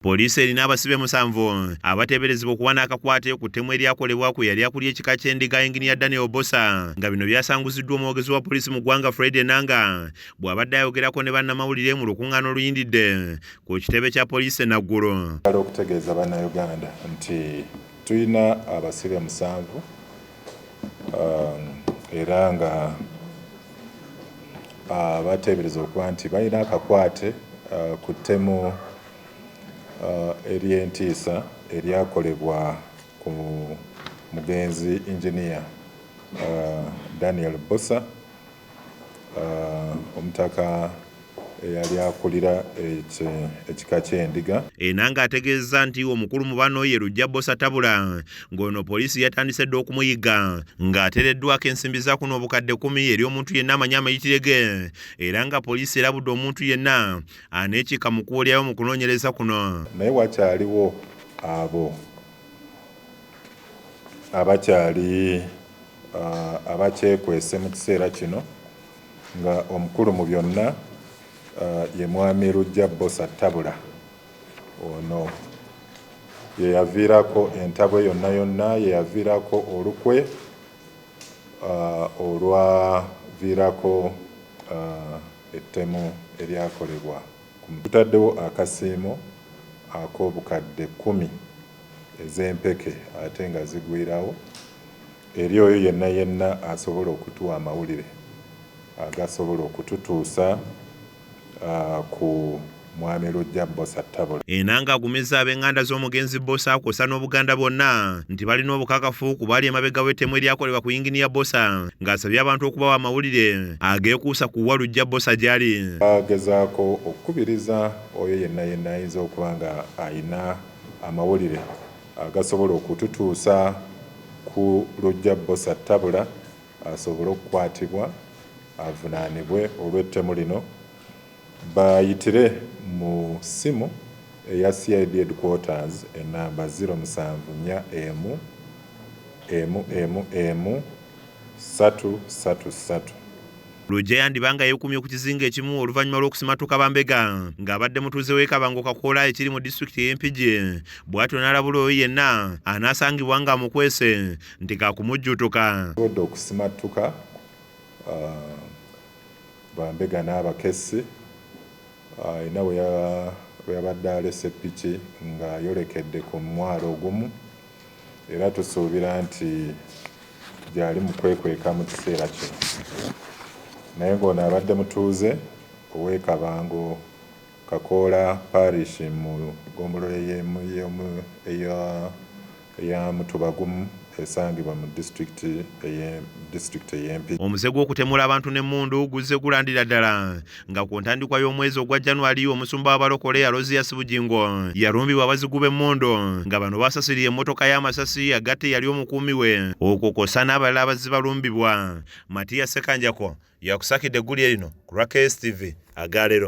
Poliisi erina abasibe Musanvu abateeberezebwa okuba n'akakwate ku ttemu eryakolebwa ku yali akulira ekika ky'endiga Engineer Bbosa nga bino byasanguziddwa omwogezi wa poliisi mu ggwanga Enanga bw'abadde ayogerako ne bannamawulire mu lukuŋŋaana oluyindidde ku kitebe kya poliisi Naggulo. Okutegeeza bannayuganda nti tulina abasibe Musanvu era nga bateebereza okuba nti balina akakwate ku ttemu ery'entiisa eryakolebwa ku mugenzi Engineer Bbosa omutaka eyali akulira ekika ky'endiga. Enanga ategeeza nti omukulu mu bano ye Bbosa tabula ng'ono poliisi yatandise dda okumuyiga ng'ateereddwako ensimbi za kuno obukade 10 eri omuntu yenna amanyi amayitire ge era nga poliisi erabudde omuntu yenna aneekika mu kuwolyayo mu kunoonyereza kuno. Naye wakyaliwo abo abakyali abakyekwese mu kiseera kino nga omukulu mu byonna ye mwami Bbosa tabula. Ono ye yaviirako entabwe yonna ye yaviirako olukwe olwaviirako ettemu eryakolebwa. Tutadewo akasiimo ak'obukadde 10 ez'empeke ate nga zigwirawo eri oyo yenna asobola okutuwa amawulire agasobola okututuusa ku mwami Bbosa tabula. Enanga agumizza ab'enganda z'omugenzi Bbosa kw'ossa n'Obuganda bwonna nti balina obukakafu ku baali emabega w'ettemu eryakolebwa ku Engineer Bbosa ng'asabye abantu okubawa amawulire ageekuusa ku wa Bbosa gy'ali. Bagezaako okukubiriza oyo yenna ayinza okuba nga ayina amawulire agasobola okututuusa ku Bbosa tabula asobole okukwatibwa avunaanibwe olw'ettemu lino. Bayitire mu ssimu eya CID headquarters enamba 074M333. Lujja yandibanga yeekumye ku kizinga ekimu oluvannyuma lw'okusimatuka bambega ng'abadde mutuuze w'e Kabango Kakoola ekiri mu disitulikiti y'Empigi bw'atyo n'alabula oyo yenna anaasangibwa ng'amukwese nti kaakumujjuutuka. Odde okusimatuka bambega n'abakessi ina we yabadde alese ppiki nga yolekedde ku mwalo ogumu era tusuubira nti gyali mu kwekweka mu kiseera kino. Naye ng'ono abadde mutuuze ow'e Kabango Kakoola parish mu ggombolola eya Mutubagumu esangibwa mu disitulikiti ey'Empigi. Omuze gw'okutemula abantu n'emmundu guzze gulandira ddala nga ku ntandikwa y'omwezi ogwa January omusumba w'abalokole Aloysius Bugingo yalumbibwa abazigu b'emmundu nga bano baasasirira emmotoka y'amasasi agatte yali omukuumi we okwo kw'ossa n'abalala abazzi balumbibwa. Matiya Sekanjako yakusakidde eggulire lino ku KSTV Agaleero.